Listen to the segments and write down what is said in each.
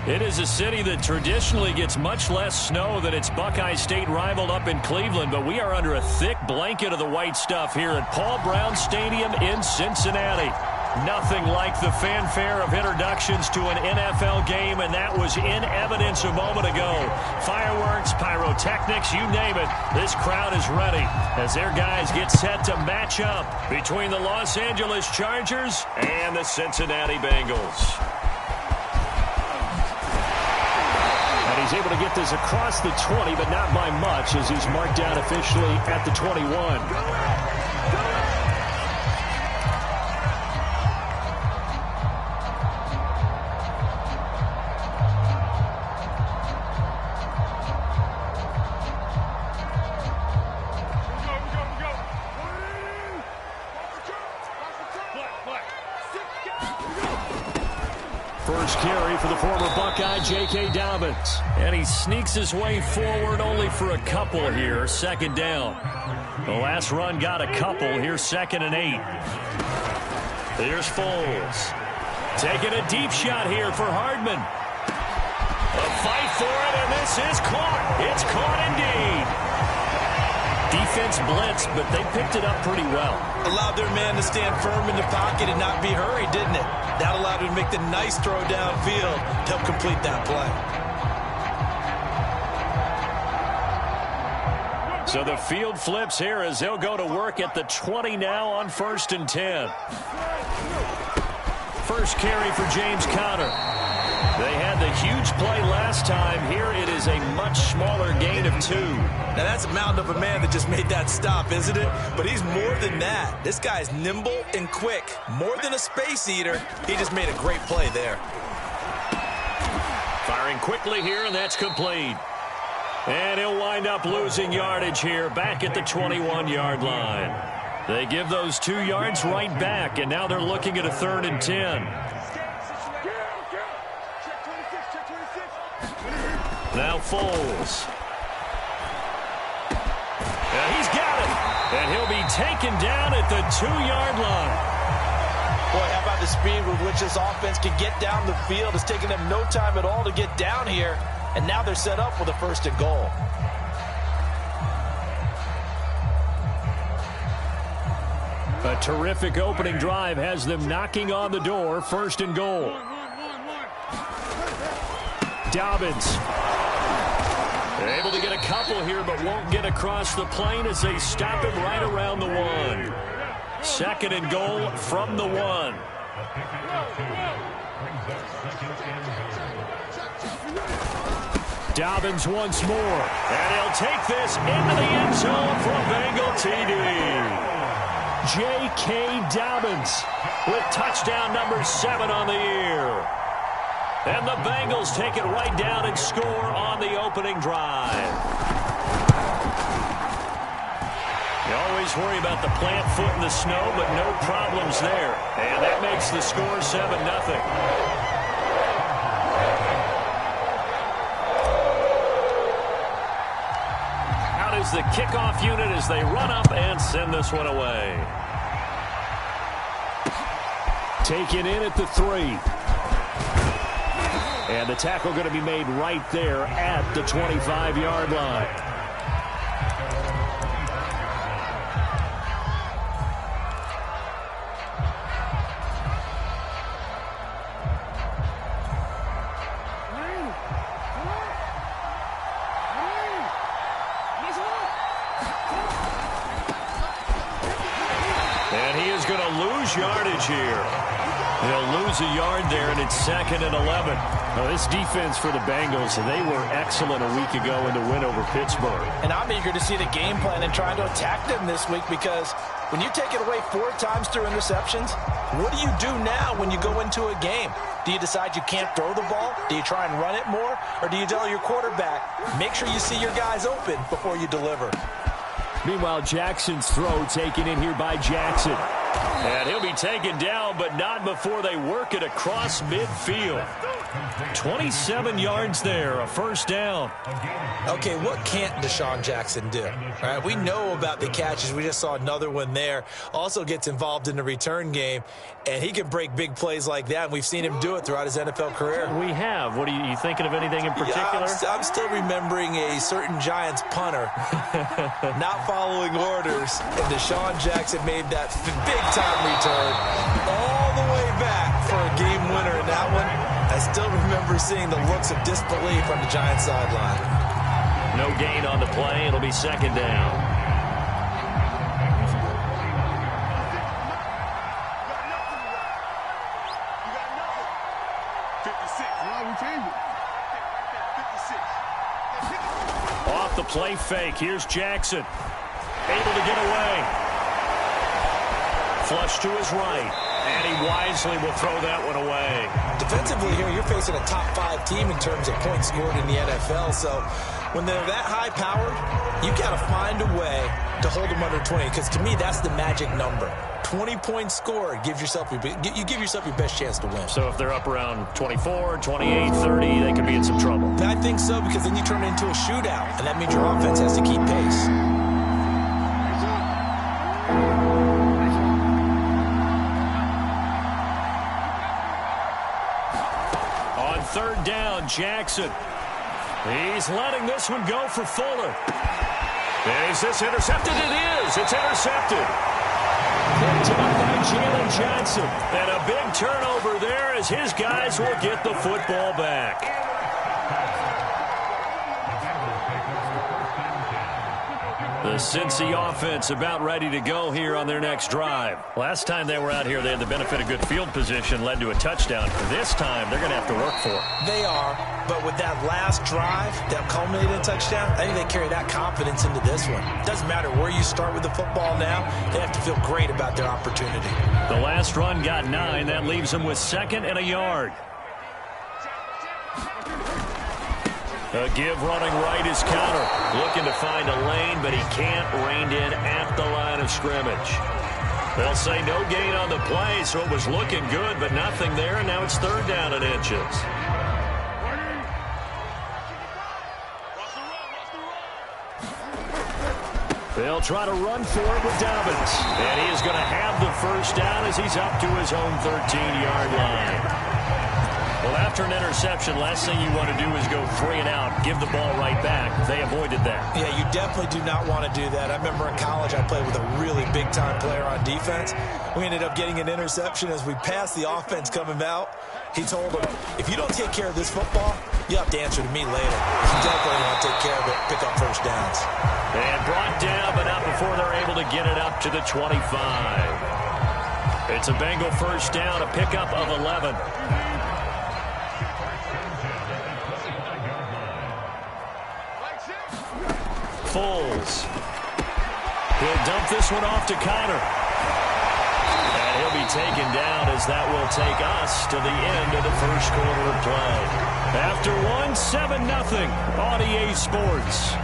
It is a city that traditionally gets much less snow than its Buckeye State rival up in Cleveland, but we are under a thick blanket of the white stuff here at Paul Brown Stadium in Cincinnati. Nothing like the fanfare of introductions to an NFL game, and that was in evidence a moment ago. Fireworks, pyrotechnics, you name it. This crowd is ready as their guys get set to match up between the Los Angeles Chargers and the Cincinnati Bengals. And he's able to get this across the 20, but not by much as he's marked down officially at the 21. First carry for the former Buckeye, J.K. Dobbins. And he sneaks his way forward only for a couple here. Second down. The last run got a couple. Here's 2nd and 8. Here's Foles. Taking a deep shot here for Hardman. A fight for it, and this is caught. It's caught indeed. Defense blitzed, but they picked it up pretty well. Allowed their man to stand firm in the pocket and not be hurried, didn't it? That allowed him to make the nice throw downfield to help complete that play. So the field flips here as they'll go to work at the 20 now on 1st and 10. First carry for James Conner. They had the huge play last time. Here it is a much smaller gain of 2. Now that's a mountain of a man that just made that stop, isn't it? But he's more than that. This guy's nimble and quick. More than a space eater. He just made a great play there. Firing quickly here, and that's complete. And he'll wind up losing yardage here back at the 21-yard line. They give those 2 yards right back, and now they're looking at a 3rd and 10. Now Foles. And he's got it. And he'll be taken down at the 2-yard line. Boy, how about the speed with which this offense can get down the field? It's taken them no time at all to get down here. And now they're set up with a 1st and goal. A terrific opening drive has them knocking on the door. 1st and goal. Dobbins. They're able to get a couple here, but won't get across the plane as they stop him right around the 1. 2nd and goal from the 1. Dobbins once more. And he'll take this into the end zone for a Bengal TD. J.K. Dobbins with touchdown number 7 on the year. And the Bengals take it right down and score on the opening drive. You always worry about the plant foot in the snow, but no problems there. And that makes the score 7-0. Out is the kickoff unit as they run up and send this one away. Taken in at the 3. And the tackle going to be made right there at the 25-yard line. And he is going to lose yardage here. He'll lose a yard there, and it's 2nd and 11. Now, this defense for the Bengals, they were excellent a week ago in the win over Pittsburgh. And I'm eager to see the game plan and trying to attack them this week because when you take it away 4 times through interceptions, what do you do now when you go into a game? Do you decide you can't throw the ball? Do you try and run it more? Or do you tell your quarterback, make sure you see your guys open before you deliver? Meanwhile, Jackson's throw taken in here by Jackson. And he'll be taken down, but not before they work it across midfield. 27 yards there, a first down. Okay, what can't Deshaun Jackson do? All right, we know about the catches. We just saw another one there. Also gets involved in the return game, and he can break big plays like that, and we've seen him do it throughout his NFL career. We have. What are you thinking of anything in particular? Yeah, I'm still remembering a certain Giants punter not following orders, and Deshaun Jackson made that big-time return all the way back for a game winner in that one. I still remember seeing the looks of disbelief on the Giants sideline. No gain on the play. It'll be second down. Off the play fake. Here's Jackson. Able to get away. Flush to his right. And he wisely will throw that one away. Defensively here, you're facing a top-5 team in terms of points scored in the NFL. So when they're that high-powered, you got to find a way to hold them under 20. Because to me, that's the magic number. 20 points scored, you give yourself your best chance to win. So if they're up around 24, 28, 30, they could be in some trouble. I think so, because then you turn it into a shootout, and that means your offense has to keep pace. On third down, Jackson. He's letting this one go for Fuller. Is this intercepted? It is. It's intercepted. Picked up by Jalen Johnson. And a big turnover there as his guys will get the football back. The Cincy offense about ready to go here on their next drive. Last time they were out here, they had the benefit of good field position, led to a touchdown. This time, they're going to have to work for it. They are, but with that last drive that culminated in a touchdown, I think they carry that confidence into this one. Doesn't matter where you start with the football now, they have to feel great about their opportunity. The last run got 9. That leaves them with 2nd and a yard. A give running right is Counter. Looking to find a lane, but he can't. Reined in at the line of scrimmage. They'll say no gain on the play, so it was looking good, but nothing there, and now it's 3rd down and inches. They'll try to run for it with Dobbins. And he is going to have the first down as he's up to his own 13-yard line. Well, after an interception, last thing you want to do is go 3 and out, give the ball right back. They avoided that. Yeah, you definitely do not want to do that. I remember in college I played with a really big-time player on defense. We ended up getting an interception as we passed the offense coming out. He told him, if you don't take care of this football, you have to answer to me later. You definitely want to take care of it, pick up first downs. And brought down, but not before they're able to get it up to the 25. It's a Bengal first down, a pickup of 11. Foles. He'll dump this one off to Connor. And he'll be taken down as that will take us to the end of the first quarter of play. After 7-0 on EA Sports.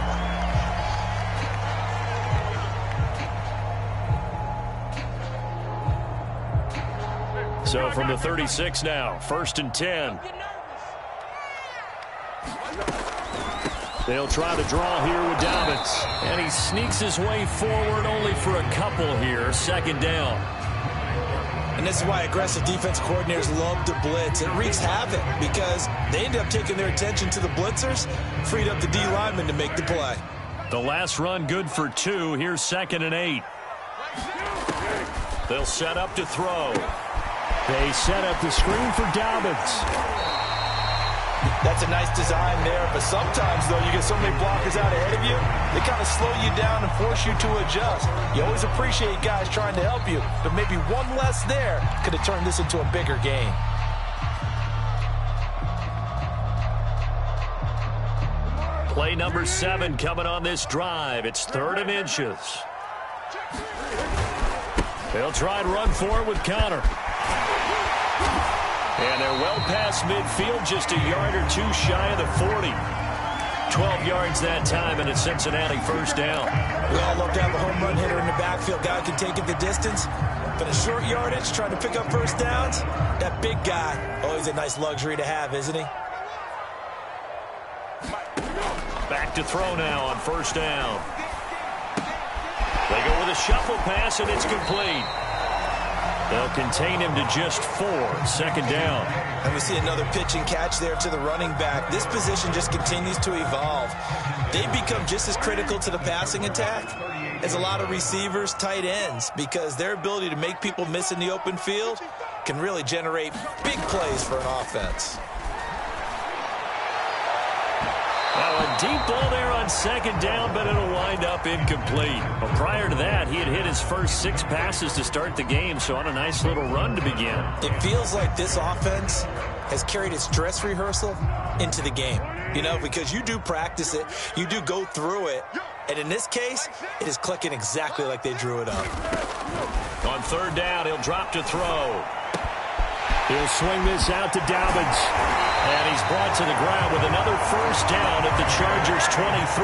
So from the 36 now, 1st and 10. They'll try to draw here with Dobbins. And he sneaks his way forward only for a couple here. 2nd down. And this is why aggressive defense coordinators love to blitz. It wreaks havoc because they end up taking their attention to the blitzers, freed up the D lineman to make the play. The last run good for 2. Here's 2nd and 8. They'll set up to throw. They set up the screen for Dobbins. That's a nice design there, but sometimes, though, you get so many blockers out ahead of you, they kind of slow you down and force you to adjust. You always appreciate guys trying to help you, but maybe one less there could have turned this into a bigger game. Play number 7 coming on this drive. It's 3rd and inches. They'll try and run for it with Connor. And they're well past midfield, just a yard or 2 shy of the 40. 12 yards that time, and it's Cincinnati first down. We all love to have a home run hitter in the backfield. Guy can take it the distance. But a short yardage, trying to pick up first downs, that big guy, always a nice luxury to have, isn't he? Back to throw now on first down. They go with a shuffle pass, and it's complete. They'll contain him to just 4, second down. And we see another pitch and catch there to the running back. This position just continues to evolve. They become just as critical to the passing attack as a lot of receivers, tight ends, because their ability to make people miss in the open field can really generate big plays for an offense. Now a deep ball there on second down, but it'll wind up incomplete. Well, prior to that, he had hit his first 6 passes to start the game, so on a nice little run to begin. It feels like this offense has carried its dress rehearsal into the game. You know, because you do practice it, you do go through it, and in this case, it is clicking exactly like they drew it up. On third down, he'll drop to throw. He'll swing this out to Dobbins. And he's brought to the ground with another first down at the Chargers' 23.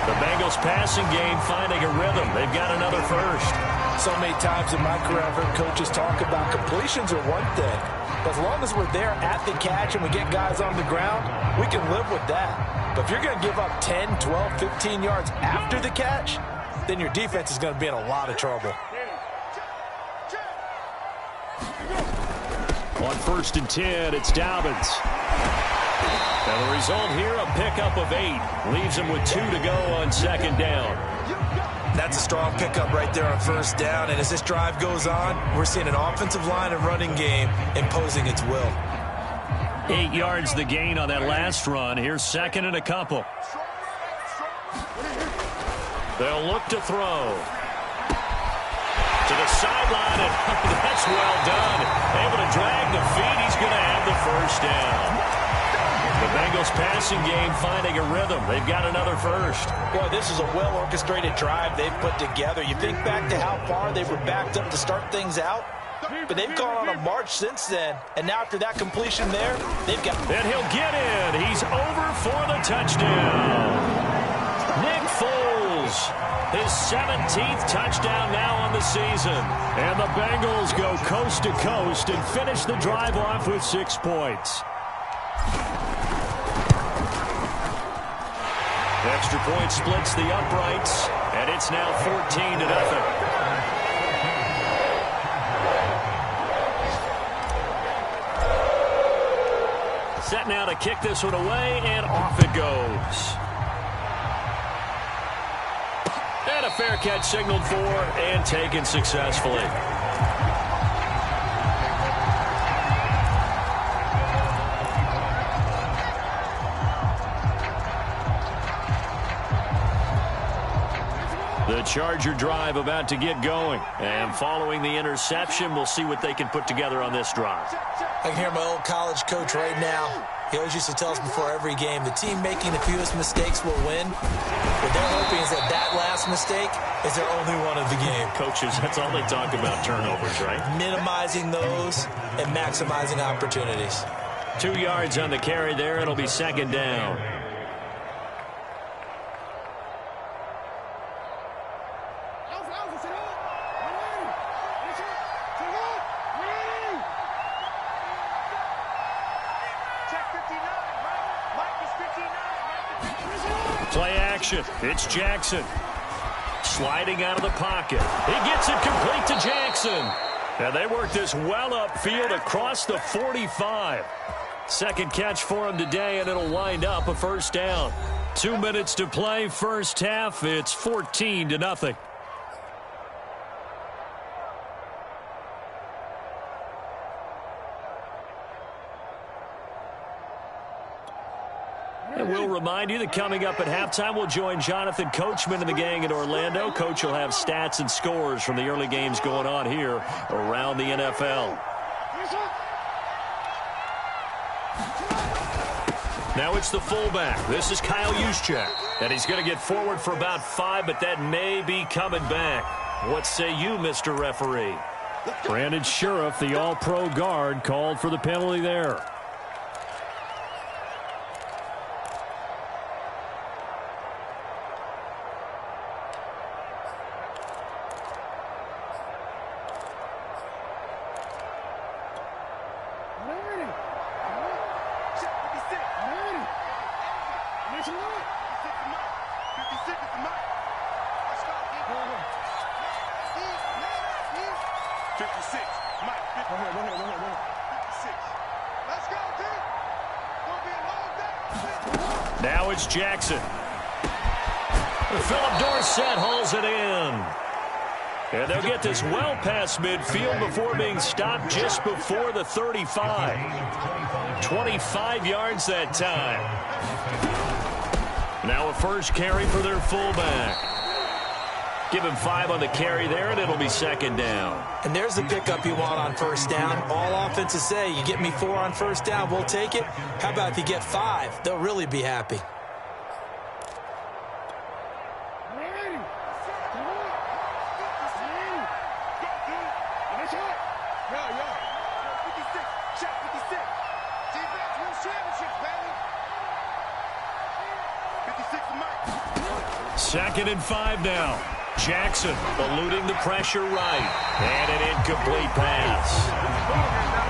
The Bengals passing game finding a rhythm. They've got another first. So many times in my career I've heard coaches talk about completions are one thing. But as long as we're there at the catch and we get guys on the ground, we can live with that. But if you're going to give up 10, 12, 15 yards after the catch, then your defense is going to be in a lot of trouble. On first and 10, it's Dobbins. And the result here, a pickup of 8. Leaves him with 2 to go on second down. That's a strong pickup right there on first down. And as this drive goes on, we're seeing an offensive line and running game imposing its will. 8 yards the gain on that last run. Here's second and a couple. They'll look to throw. To the sideline, and that's well done. Able to drag the feet. He's going to have the first down. The Bengals passing game finding a rhythm. They've got another first. Boy, this is a well-orchestrated drive they've put together. You think back to how far they were backed up to start things out, but they've gone on a march since then. And now after that completion there, they've got... And he'll get in. He's over for the touchdown. Nick Foles, his 17th touchdown now on the season. And the Bengals go coast to coast and finish the drive off with 6 points. Extra point splits the uprights, and it's now 14 to nothing. Set now to kick this one away, and off it goes. And a fair catch signaled for and taken successfully. The Charger drive about to get going. And following the interception, we'll see what they can put together on this drive. I can hear my old college coach right now. He always used to tell us before every game, the team making the fewest mistakes will win. What they're hoping is that that last mistake is their only one of the game. Coaches, that's all they talk about, turnovers, right? Minimizing those and maximizing opportunities. 2 yards on the carry there. It'll be second down. Play action. It's Jackson. Sliding out of the pocket. He gets it complete to Jackson. And they work this well upfield across the 45. Second catch for him today, and it'll wind up a first down. 2 minutes to play, first half. It's 14 to nothing. And we'll remind you that coming up at halftime, we'll join Jonathan Coachman and the gang in Orlando. Coach will have stats and scores from the early games going on here around the NFL. Now it's the fullback. This is Kyle Juszczyk. And he's going to get forward for about 5, but that may be coming back. What say you, Mr. Referee? Brandon Sheriff, the all-pro guard, called for the penalty there. Now it's Jackson. Philip Dorsett hauls it in. And they'll get this well past midfield before being stopped just before the 35. 25 yards that time. Now a first carry for their fullback. Give him 5 on the carry there, and it'll be second down. And there's the pickup you want on first down. All offenses say, you get me 4 on first down, we'll take it. How about if you get 5? They'll really be happy. Second and 5 now. Jackson eluding the pressure right. And an incomplete pass.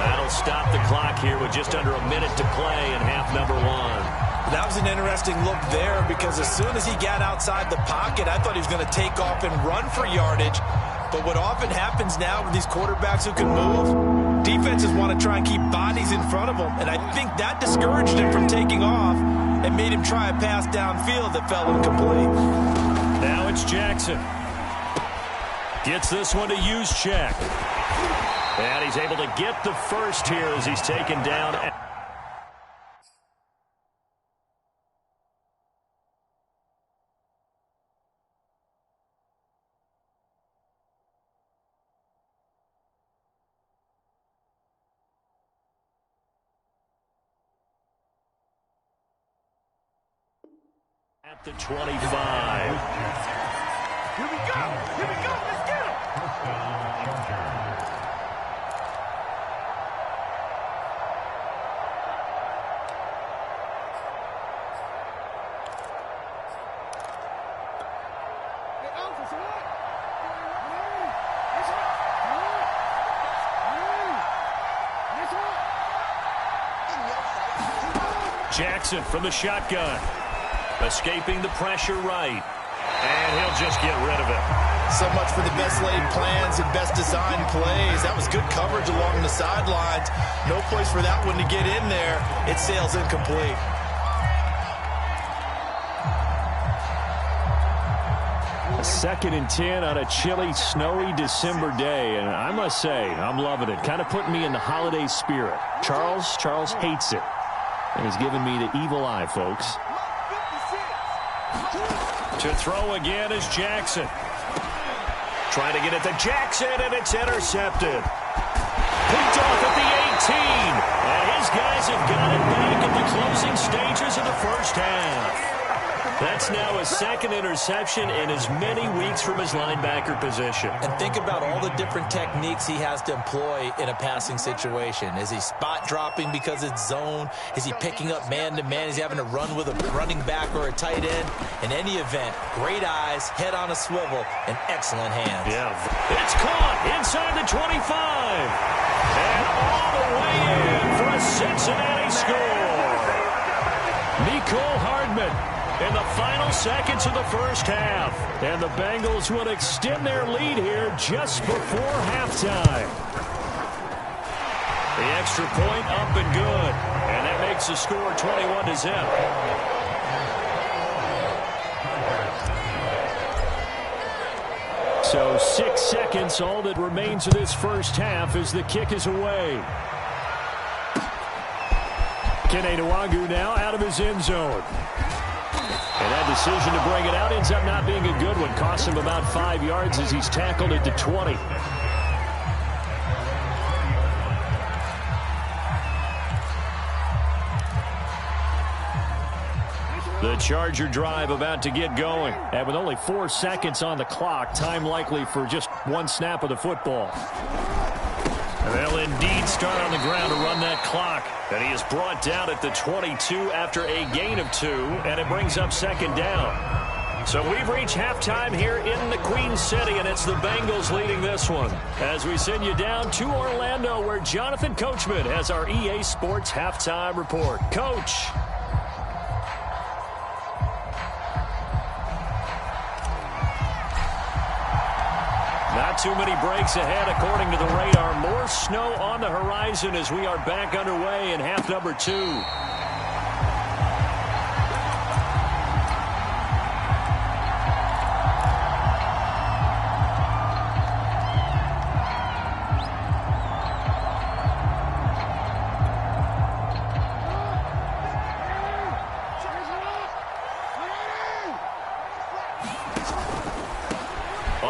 That'll stop the clock here with just under a minute to play in half number 1. That was an interesting look there because as soon as he got outside the pocket, I thought he was going to take off and run for yardage. But what often happens now with these quarterbacks who can move, defenses want to try and keep bodies in front of them. And I think that discouraged him from taking off and made him try a pass downfield that fell incomplete. Now it's Jackson. Gets this one to Juszczyk. And he's able to get the first here as he's taken down. At the 25. Here we go. Here we go. Let's get him. Jackson from the shotgun. Escaping the pressure right. And he'll just get rid of it. So much for the best laid plans and best designed plays. That was good coverage along the sidelines. No place for that one to get in there. It sails incomplete. Second and 10 on a chilly, snowy December day. And I must say, I'm loving it. Kind of putting me in the holiday spirit. Charles hates it. And he's giving me the evil eye, folks. To throw again is Jackson. Trying to get it to Jackson, and it's intercepted. Picked off at the 18. And his guys have got it back in the closing stages of the first half. That's now his second interception in as many weeks from his linebacker position. And think about all the different techniques he has to employ in a passing situation. Is he spot dropping because it's zone? Is he picking up man-to-man? Is he having to run with a running back or a tight end? In any event, great eyes, head on a swivel, and excellent hands. Yeah. It's caught inside the 25. And all the way in for a Cincinnati score. Nicole Hardman in the final seconds of the first half. And the Bengals will extend their lead here just before halftime. The extra point up and good. And that makes the score 21-0. So 6 seconds, all that remains of this first half as the kick is away. Kene Nwangwu now out of his end zone. And that decision to bring it out ends up not being a good one. Costs him about 5 yards as he's tackled at the 20. The Charger drive about to get going. And with only 4 seconds on the clock, time likely for just one snap of the football. And they'll indeed start on the ground to run that clock. And he is brought down at the 22 after a gain of 2, and it brings up second down. So we've reached halftime here in the Queen City, and it's the Bengals leading this one. As we send you down to Orlando, where Jonathan Coachman has our EA Sports halftime report. Coach. Not too many breaks ahead according to the radar. More snow on the horizon as we are back underway in half number 2.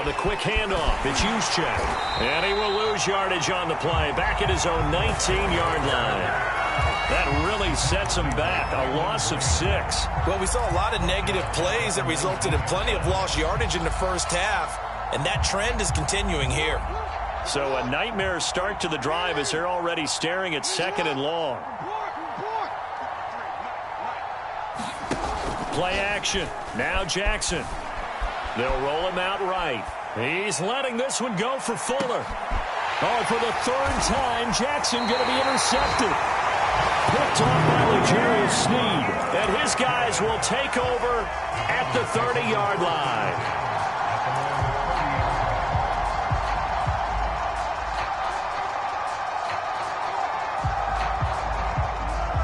On the quick handoff, it's Juszczyk. And he will lose yardage on the play. Back at his own 19-yard line. That really sets him back. A loss of 6. Well, we saw a lot of negative plays that resulted in plenty of lost yardage in the first half. And that trend is continuing here. So a nightmare start to the drive as they're already staring at 2nd and long. Play action. Now Jackson. They'll roll him out right. He's letting this one go for Fuller. Oh, for the 3rd time, Jackson going to be intercepted. Picked off by L'Jarius Sneed. And his guys will take over at the 30-yard line.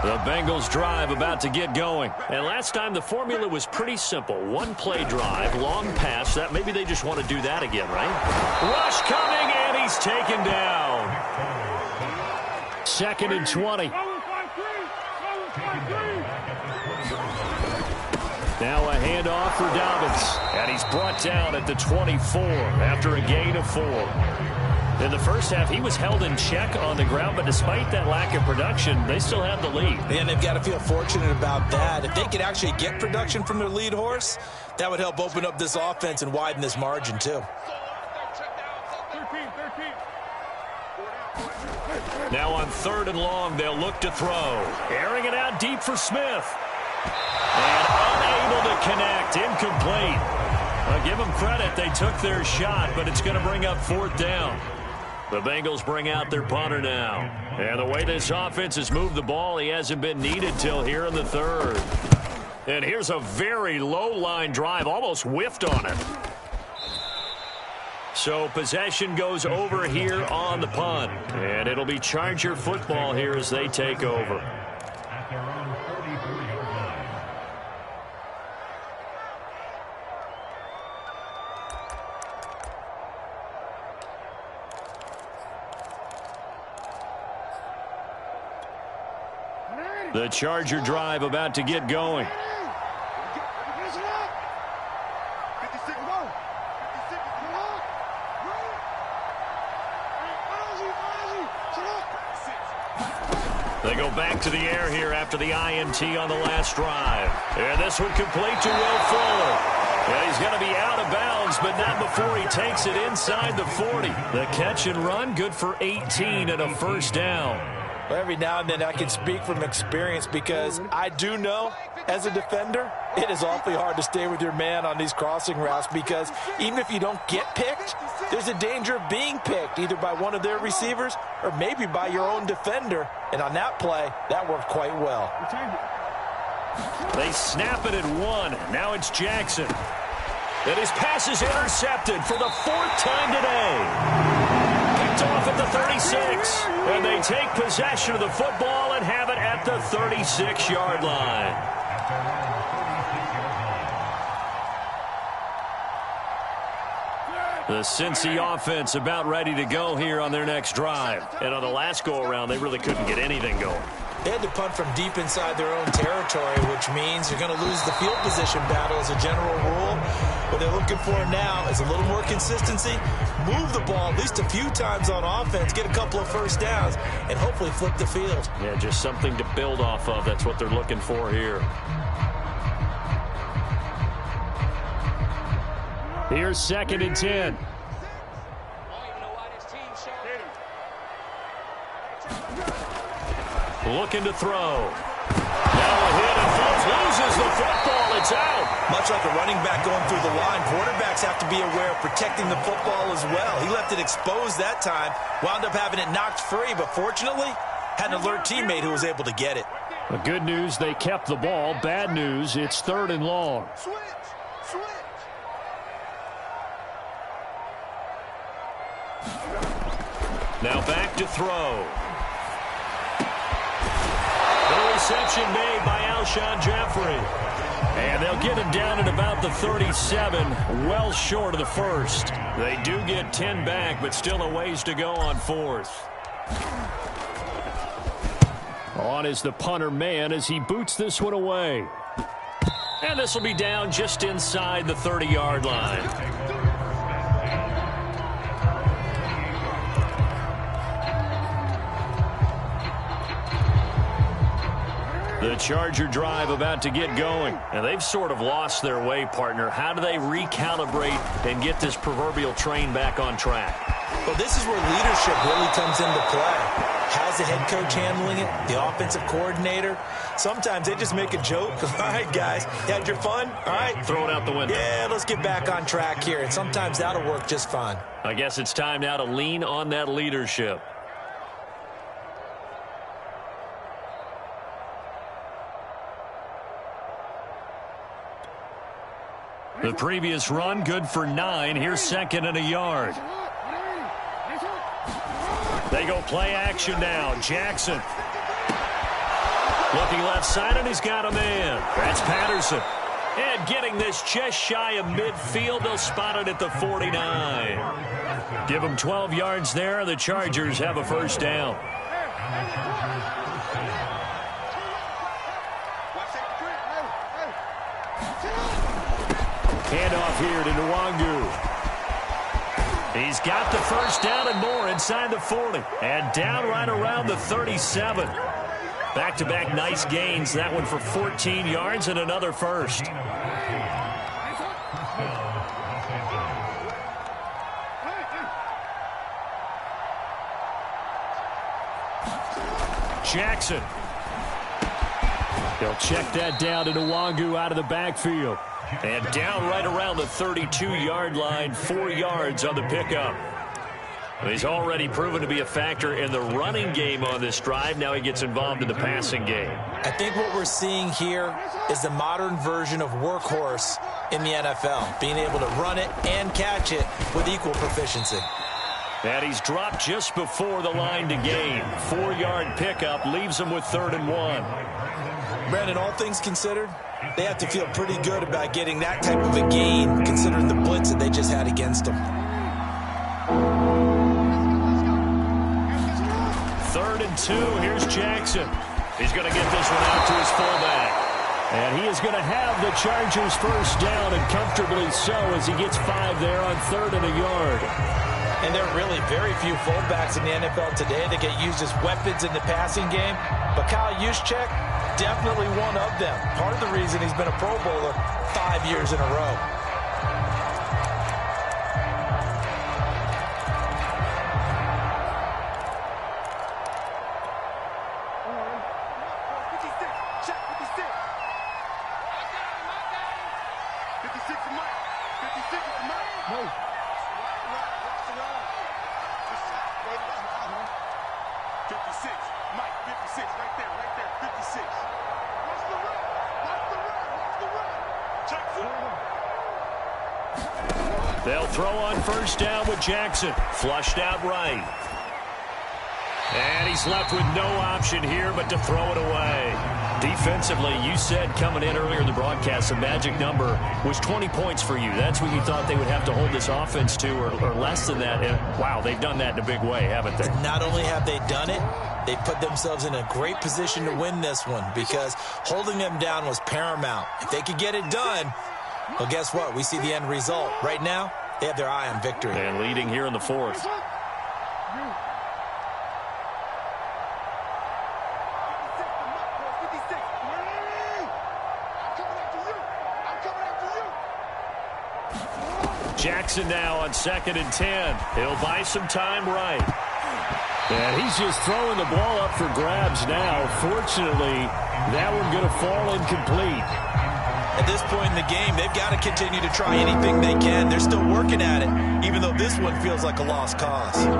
The Bengals drive about to get going. And last time the formula was pretty simple. One play drive, long pass. That maybe they just want to do that again, right? Rush coming, and he's taken down. 2nd and 20. Now a handoff for Dobbins. And he's brought down at the 24 after a gain of 4. In the first half, he was held in check on the ground, but despite that lack of production, they still have the lead. And they've got to feel fortunate about that. If they could actually get production from their lead horse, that would help open up this offense and widen this margin, too. Now on 3rd and long, they'll look to throw. Airing it out deep for Smith. And unable to connect. Incomplete. I'll give them credit. They took their shot, but it's going to bring up 4th down. The Bengals bring out their punter now. And the way this offense has moved the ball, he hasn't been needed till here in the 3rd. And here's a very low-line drive, almost whiffed on it. So possession goes over here on the punt. And it'll be Charger football here as they take over. The Charger drive about to get going. They go back to the air here after the INT on the last drive. And this one complete to Will Fuller. And he's going to be out of bounds, but not before he takes it inside the 40. The catch and run, good for 18 and a 1st down. Every now and then I can speak from experience because I do know as a defender it is awfully hard to stay with your man on these crossing routes because even if you don't get picked, there's a danger of being picked either by one of their receivers or maybe by your own defender. And on that play, that worked quite well. They snap it at 1. Now it's Jackson. And his pass is intercepted for the 4th time today. Off at the 36, and they take possession of the football and have it at the 36-yard line. The Cincy offense about ready to go here on their next drive. And on the last go-around, they really couldn't get anything going. They had to punt from deep inside their own territory, which means you're going to lose the field position battle as a general rule. What they're looking for now is a little more consistency, move the ball at least a few times on offense, get a couple of 1st downs, and hopefully flip the field. Yeah, just something to build off of. That's what they're looking for here. Here's 2nd and 10. Looking to throw. Now a hit and Fultz loses the football. It's out. Much like a running back going through the line, quarterbacks have to be aware of protecting the football as well. He left it exposed that time, wound up having it knocked free, but fortunately had an alert teammate who was able to get it. The good news, they kept the ball. Bad news, it's 3rd and long. Now back to throw. Reception made by Alshon Jeffrey. And they'll get him down at about the 37, well short of the 1st. They do get 10 back, but still a ways to go on 4th. On is the punter man as he boots this one away. And this will be down just inside the 30-yard line. The Charger drive about to get going. And they've sort of lost their way, partner. How do they recalibrate and get this proverbial train back on track? Well, this is where leadership really comes into play. How's the head coach handling it? The offensive coordinator? Sometimes they just make a joke. All right, guys, you had your fun? All right. Throw it out the window. Yeah, let's get back on track here. And sometimes that'll work just fine. I guess it's time now to lean on that leadership. The previous run, good for 9. Here's second and a yard. They go play action now. Jackson. Looking left side, and he's got a man. That's Patterson. And getting this just shy of midfield. They'll spot it at the 49. Give them 12 yards there. The Chargers have a first down. Handoff here to Nwangu. He's got the first down and more inside the 40. And down right around the 37. Back-to-back nice gains. That one for 14 yards and another first. Jackson. They'll check that down to Nwangu out of the backfield. And down right around the 32-yard line, 4 yards on the pickup. He's already proven to be a factor in the running game on this drive. Now he gets involved in the passing game. I think what we're seeing here is the modern version of workhorse in the NFL, being able to run it and catch it with equal proficiency. And he's dropped just before the line to gain. 4-yard pickup leaves him with 3rd and 1. Brandon, all things considered, they have to feel pretty good about getting that type of a gain, considering the blitz that they just had against them. 3rd and 2. Here's Jackson. He's going to get this one out to his fullback. And he is going to have the Chargers first down, and comfortably so, as he gets 5 there on 3rd and a yard. And there are really very few fullbacks in the NFL today that get used as weapons in the passing game. But Kyle Juszczyk, definitely one of them. Part of the reason he's been a Pro Bowler 5 years in a row. They'll throw on first down with Jackson. Flushed out right. And he's left with no option here but to throw it away. Defensively, you said coming in earlier in the broadcast, the magic number was 20 points for you. That's what you thought they would have to hold this offense to, or less than that. And, wow, they've done that in a big way, haven't they? Not only have they done it, they put themselves in a great position to win this one, because holding them down was paramount. If they could get it done, well, guess what? We see the end result. Right now, they have their eye on victory. And leading here in the 4th. Jackson now on 2nd and 10. He'll buy some time right. And he's just throwing the ball up for grabs now. Fortunately, that one going to fall incomplete. At this point in the game, they've got to continue to try anything they can. They're still working at it, even though this one feels like a lost cause. 56.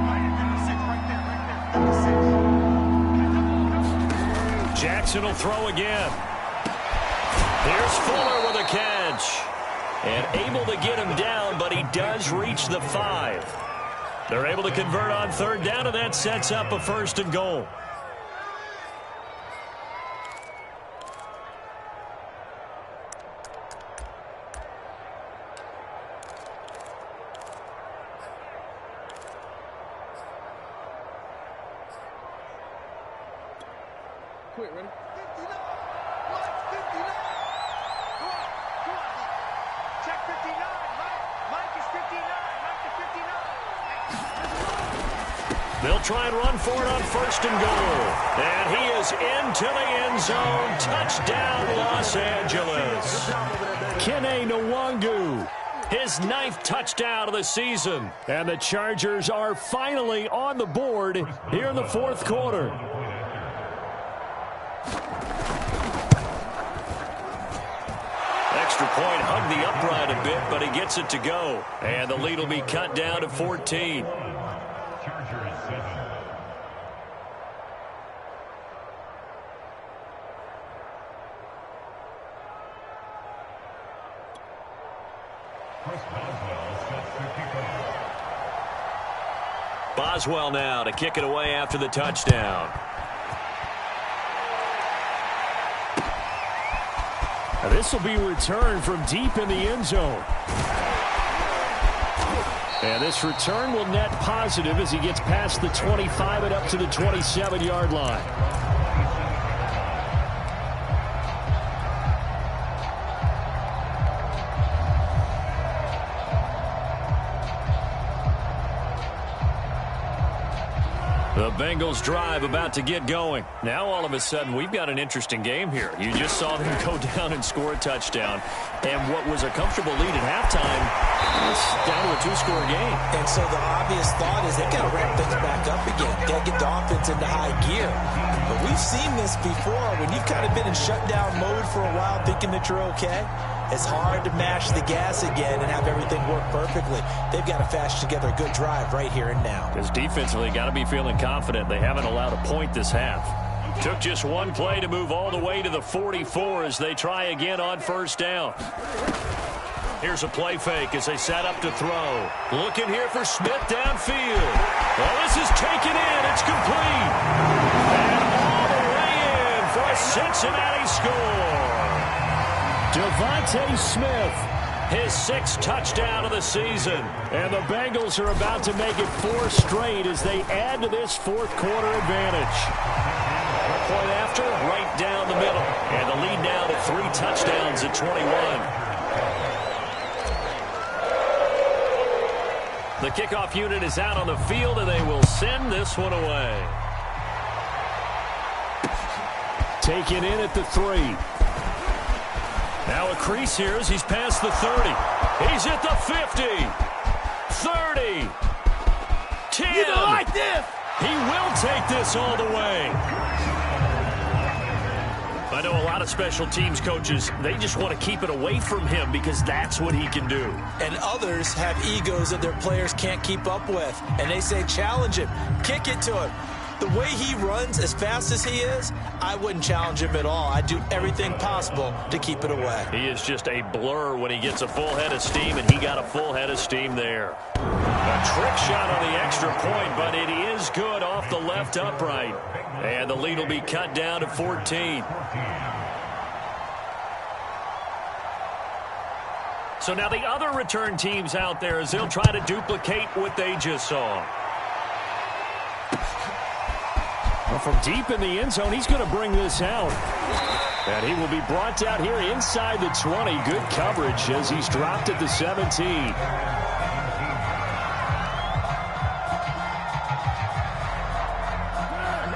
Right there. 56. Jackson will throw again. Here's Fuller with a catch. And able to get him down, but he does reach the 5. They're able to convert on 3rd down, and that sets up a 1st and goal. Quick, ready? 59. 59. Come on. Check 59. Mike is 59. Mike is 59. They'll try and run for it on 1st and goal. And he is into the end zone. Touchdown, Los Angeles. Kene Nwangu, his 9th touchdown of the season. And the Chargers are finally on the board here in the 4th quarter. Extra point hugged the upright a bit, but he gets it to go. And the lead will be cut down to 14. Boswell now to kick it away after the touchdown. Now this will be returned from deep in the end zone. And this return will net positive as he gets past the 25 and up to the 27-yard line. The Bengals drive about to get going. Now all of a sudden we've got an interesting game here. You just saw them go down and score a touchdown. And what was a comfortable lead at halftime is down to a 2-score game. And so the obvious thought is they got to ramp things back up again. Got to get the offense into high gear. But we've seen this before when you've kind of been in shutdown mode for a while thinking that you're okay. It's hard to mash the gas again and have everything work perfectly. They've got to fashion together a good drive right here and now. Because defensively, got to be feeling confident. They haven't allowed a point this half. Took just one play to move all the way to the 44 as they try again on 1st down. Here's a play fake as they set up to throw. Looking here for Smith downfield. Well, this is taken in. It's complete. And all the way in for a Cincinnati score. Devontae Smith, his 6th touchdown of the season. And the Bengals are about to make it 4 straight as they add to this 4th quarter advantage. Point after, right down the middle. And the lead now to 3 touchdowns at 21. The kickoff unit is out on the field, and they will send this one away. Taken in at the 3. Now a crease here as he's past the 30. He's at the 50. 30. 10. You don't like this. He will take this all the way. I know a lot of special teams coaches, they just want to keep it away from him because that's what he can do. And others have egos that their players can't keep up with. And they say, challenge him. Kick it to him. The way he runs as fast as he is, I wouldn't challenge him at all. I'd do everything possible to keep it away. He is just a blur when he gets a full head of steam, and he got a full head of steam there. A trick shot on the extra point, but it is good off the left upright. And the lead will be cut down to 14. So now the other return teams out there as they'll try to duplicate what they just saw. Well, from deep in the end zone, he's going to bring this out. And he will be brought out here inside the 20. Good coverage as he's dropped at the 17.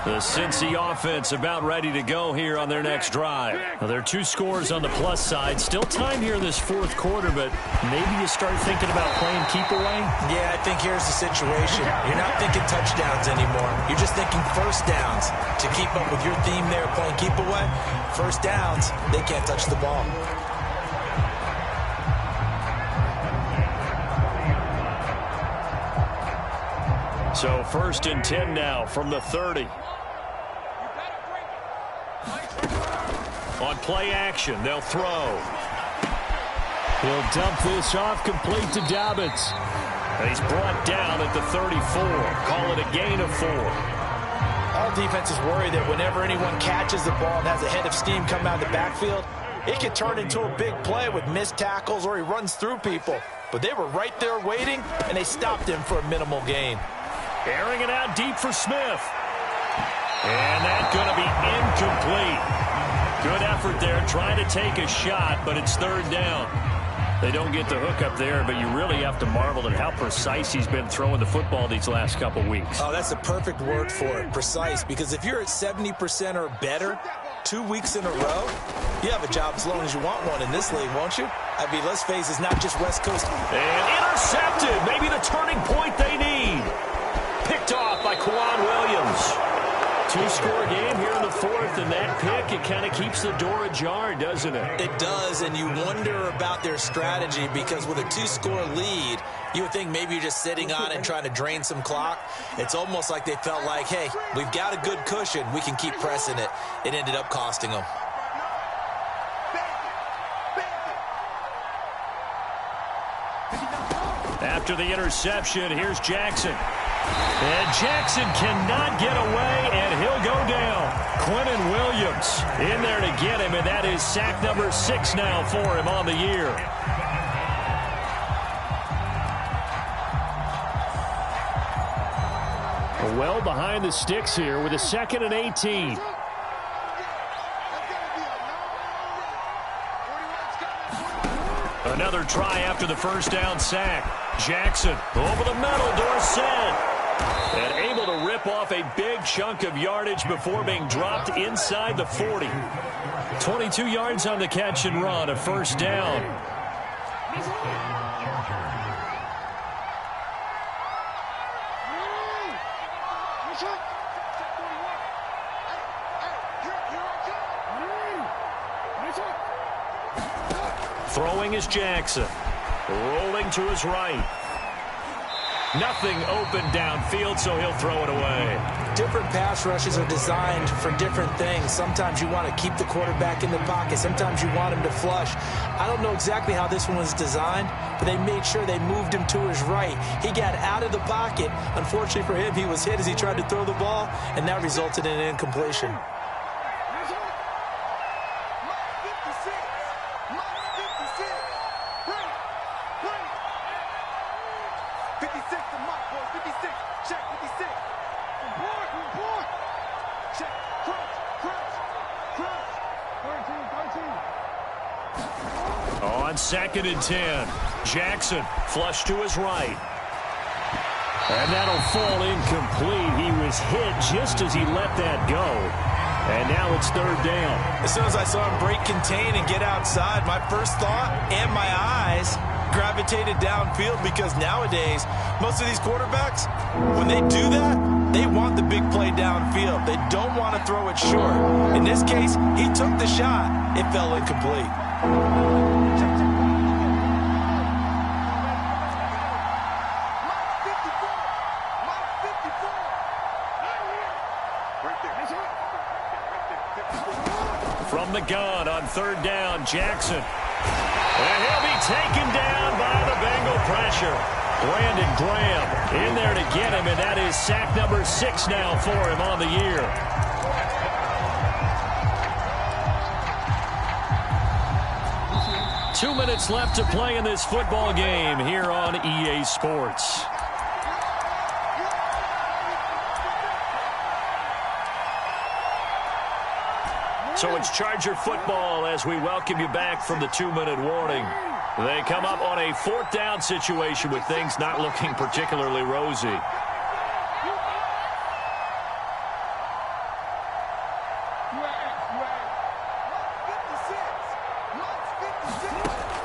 The Cincy offense about ready to go here on their next drive. Well, there are 2 scores on the plus side. Still time here in this 4th quarter, but maybe you start thinking about playing keep away? Yeah, I think here's the situation. You're not thinking touchdowns anymore. You're just thinking 1st downs. To keep up with your theme there, playing keep away, 1st downs, they can't touch the ball. So 1st and 10 now from the 30. On play action, they'll throw. He'll dump this off complete to Dobbins. And he's brought down at the 34. Call it a gain of 4. All defenses worry that whenever anyone catches the ball and has a head of steam come out of the backfield, it could turn into a big play with missed tackles or he runs through people. But they were right there waiting, and they stopped him for a minimal gain. Airing it out deep for Smith. And that's going to be incomplete. Good effort there trying to take a shot, but it's 3rd down. They don't get the hook up there, but you really have to marvel at how precise he's been throwing the football these last couple weeks. Oh, that's the perfect word for it, precise, because if you're at 70% or better 2 weeks in a row, you have a job as long as you want one in this league, won't you? I mean, let's face it, it's not just West Coast. And intercepted. Maybe the turning point they need. Picked off by Quan Williams. Two-score game here in the fourth, and that pick, it kind of keeps the door ajar, doesn't it? It does, and you wonder about their strategy because with a two-score lead, you would think maybe you're just sitting on it and trying to drain some clock. It's almost like they felt like, hey, we've got a good cushion. We can keep pressing it. It ended up costing them. After the interception, here's Jackson. And Jackson cannot get away, and he'll go down. Quentin Williams in there to get him, and that is sack number 6 now for him on the year. Well behind the sticks here with a 2nd and 18. Another try after the first down sack. Jackson over the middle, Dorsett. And able to rip off a big chunk of yardage before being dropped inside the 40. 22 yards on the catch and run, a first down. Throwing is Jackson. Rolling to his right. Nothing open downfield, so he'll throw it away. Different pass rushes are designed for different things. Sometimes you want to keep the quarterback in the pocket. Sometimes you want him to flush. I don't know exactly how this one was designed, but they made sure they moved him to his right. He got out of the pocket. Unfortunately for him, he was hit as he tried to throw the ball, and that resulted in an incompletion. On 2nd and 10, Jackson flush to his right. And that'll fall incomplete. He was hit just as he let that go. And now it's 3rd down. As soon as I saw him break contain and get outside, my first thought and my eyes gravitated downfield because nowadays, most of these quarterbacks, when they do that, they want the big play downfield. They don't want to throw it short. In this case, he took the shot. It fell incomplete. From the gun on 3rd down, Jackson. And he'll be taken down by the Bengal pressure. Brandon Graham in there to get him, and that is sack number 6 now for him on the year. Two minutes left to play in this football game here on EA Sports. So it's Charger football as we welcome you back from the 2-minute warning. They come up on a 4th down situation with things not looking particularly rosy.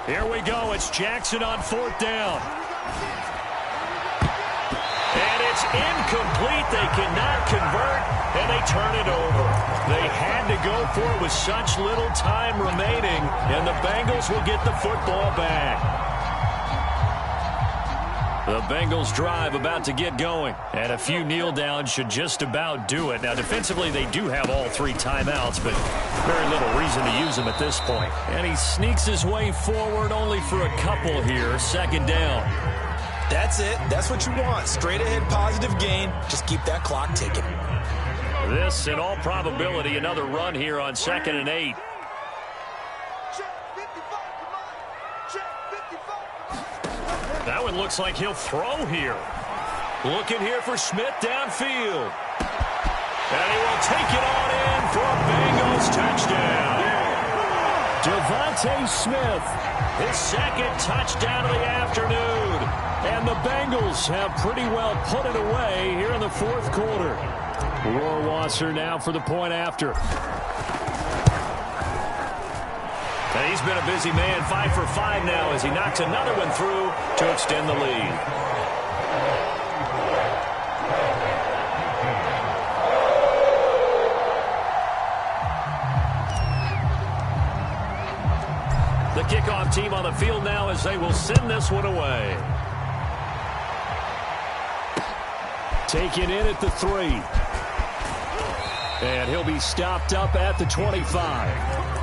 Here we go. It's Jackson on 4th down. And it's incomplete. They cannot convert, and they turn it over. They had to go for it with such little time remaining, and the Bengals will get the football back. The Bengals drive about to get going, and a few kneel downs should just about do it. Now, defensively, they do have all 3 timeouts, but very little reason to use them at this point. And he sneaks his way forward only for a couple here. 2nd down. That's it. That's what you want. Straight ahead positive gain. Just keep that clock ticking. This, in all probability, another run here on 2nd and 8. That one looks like he'll throw here. Looking here for Smith downfield. And he will take it on in for a Bengals touchdown. Devontae Smith, his second touchdown of the afternoon. And the Bengals have pretty well put it away here in the fourth quarter. Rohrwasser now for the point after. And he's been a busy man, 5 for 5 now as he knocks another one through to extend the lead. The kickoff team on the field now as they will send this one away. Taken in at the 3. And he'll be stopped up at the 25.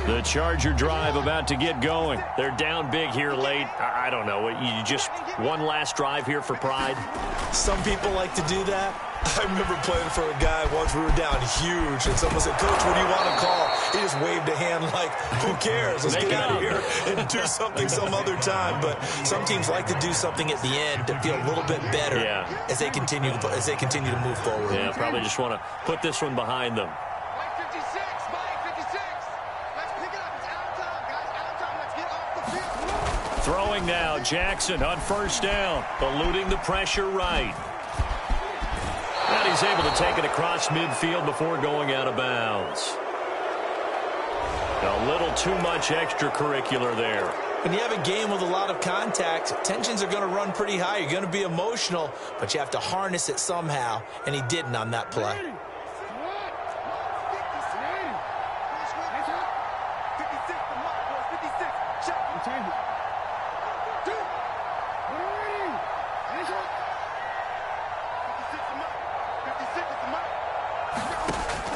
The Charger drive about to get going. They're down big here late. I don't know. You just one last drive here for pride? Some people like to do that. I remember playing for a guy once. We were down huge, and someone said, "Coach, what do you want to call?" He just waved a hand like, "Who cares? Let's get out of here and do something some other time." But some teams like to do something at the end to feel a little bit better as they continue to move forward. Yeah, probably just want to put this one behind them. Throwing now, Jackson on first down, eluding the pressure right. And he's able to take it across midfield before going out of bounds. A little too much extracurricular there. When you have a game with a lot of contact, tensions are going to run pretty high. You're going to be emotional, but you have to harness it somehow, and he didn't on that play.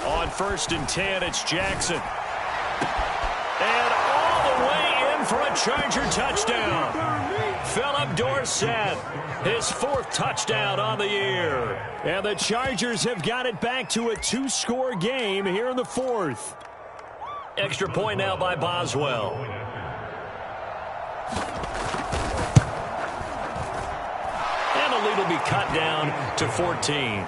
On 1st and 10, it's Jackson. And all the way in for a Charger touchdown. Philip Dorsett, his 4th touchdown on the year. And the Chargers have got it back to a 2-score game here in the 4th. Extra point now by Boswell. And the lead will be cut down to 14.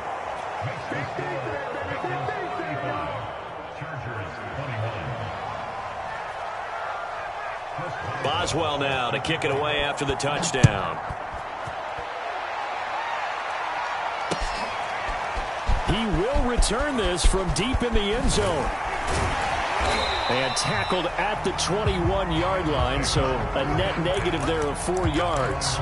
Boswell now to kick it away after the touchdown. He will return this from deep in the end zone. And tackled at the 21-yard line, so a net negative there of 4 yards.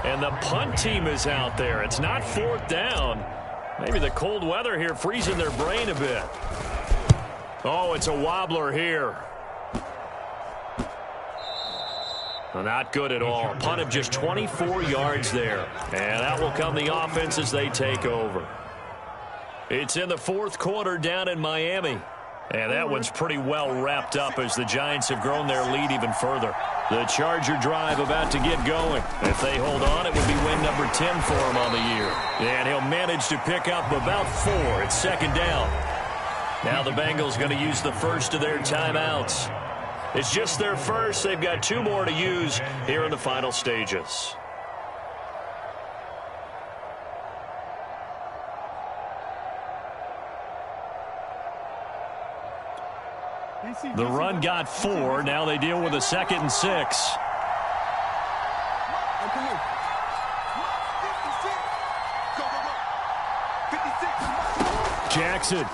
And the punt team is out there. It's not 4th down. Maybe the cold weather here freezing their brain a bit. Oh, it's a wobbler here. Well, not good at all. Punt of just 24 yards there. And out will come the offense as they take over. It's in the 4th quarter down in Miami. And that one's pretty well wrapped up as the Giants have grown their lead even further. The Charger drive about to get going. If they hold on, it would be win number 10 for him on the year. And he'll manage to pick up about 4. It's 2nd down. Now the Bengals going to use the first of their timeouts. It's just their first. They've got 2 more to use here in the final stages. The run got 4. Now they deal with a 2nd and 6. Jackson.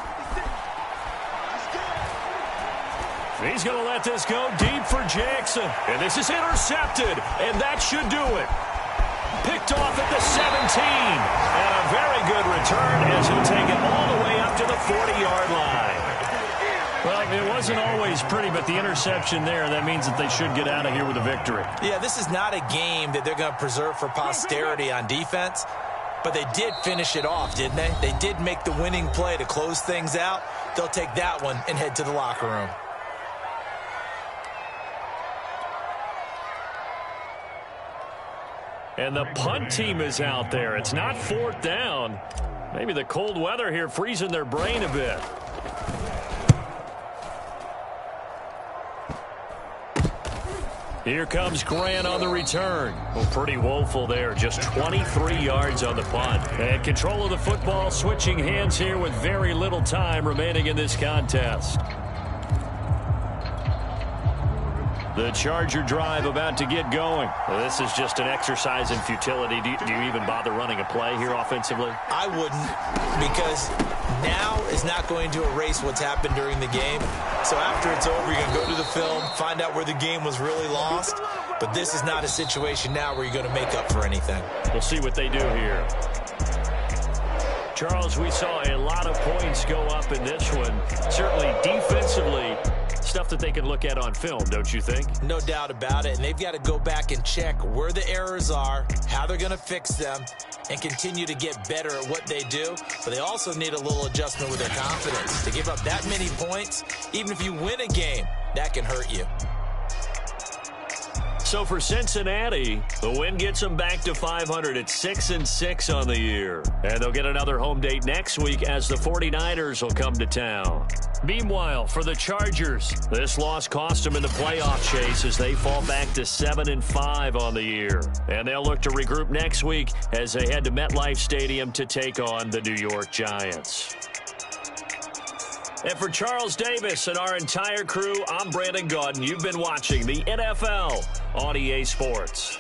He's going to let this go deep for Jackson. And this is intercepted. And that should do it. Picked off at the 17. And a very good return as he'll take it all the way up to the 40-yard line. Well, it wasn't always pretty, but the interception there, that means that they should get out of here with a victory. Yeah, this is not a game that they're going to preserve for posterity on defense, but they did finish it off, didn't they? They did make the winning play to close things out. They'll take that one and head to the locker room. And the punt team is out there. It's not 4th down. Maybe the cold weather here freezing their brain a bit. Here comes Grant on the return. Well, pretty woeful there. Just 23 yards on the punt. And control of the football, switching hands here with very little time remaining in this contest. The Charger drive about to get going. Well, this is just an exercise in futility. Do you even bother running a play here offensively? I wouldn't, because now is not going to erase what's happened during the game. So after it's over, you're going to go to the film, find out where the game was really lost. But this is not a situation now where you're going to make up for anything. We'll see what they do here. Charles, we saw a lot of points go up in this one. Certainly defensively, stuff that they can look at on film, don't you think? No doubt about it. And they've got to go back and check where the errors are, how they're going to fix them, and continue to get better at what they do. But they also need a little adjustment with their confidence. To give up that many points, even if you win a game, that can hurt you. So for Cincinnati, the win gets them back to 500 at 6-6 on the year. And they'll get another home date next week as the 49ers will come to town. Meanwhile, for the Chargers, this loss cost them in the playoff chase as they fall back to 7-5 on the year. And they'll look to regroup next week as they head to MetLife Stadium to take on the New York Giants. And for Charles Davis and our entire crew, I'm Brandon Gaudin. You've been watching the NFL on EA Sports.